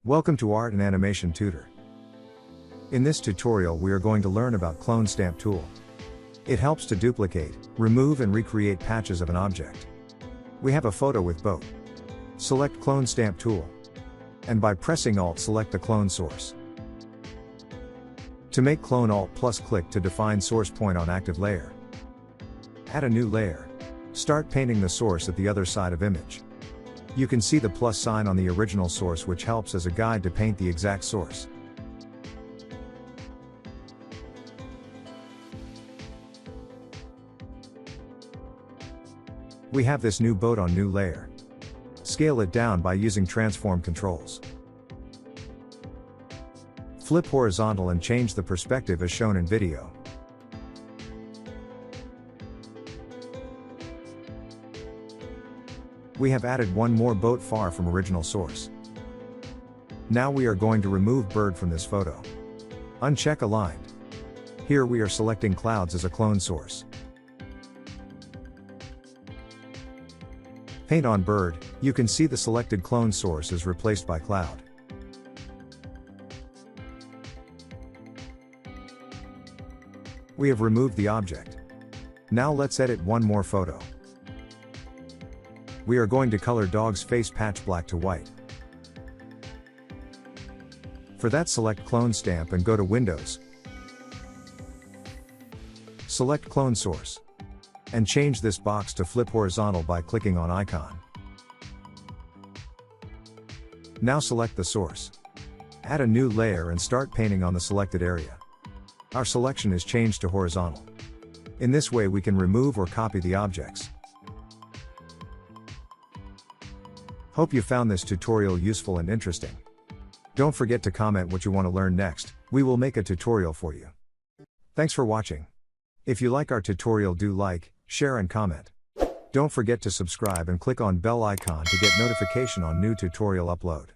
Welcome to Art and Animation Tutor. In this tutorial we are going to learn about Clone Stamp Tool. It helps to duplicate, remove and recreate patches of an object. We have a photo with boat. Select Clone Stamp Tool. And by pressing Alt select the clone source. To make clone, Alt plus click to define source point on active layer. Add a new layer. Start painting the source at the other side of image. You can see the plus sign on the original source, which helps as a guide to paint the exact source. We have this new boat on new layer. Scale it down by using transform controls. Flip horizontal and change the perspective as shown in video. We have added one more boat far from original source. Now we are going to remove bird from this photo. Uncheck aligned. Here we are selecting clouds as a clone source. Paint on bird, you can see the selected clone source is replaced by cloud. We have removed the object. Now let's edit one more photo. We are going to color dog's face patch black to white. For that, select Clone Stamp and go to Windows. Select Clone Source. And change this box to flip horizontal by clicking on icon. Now select the source. Add a new layer and start painting on the selected area. Our selection is changed to horizontal. In this way we can remove or copy the objects. Hope you found this tutorial useful and interesting. Don't forget to comment what you want to learn next, we will make a tutorial for you. Thanks for watching. If you like our tutorial, do like, share and comment. Don't forget to subscribe and click on bell icon to get notification on new tutorial upload.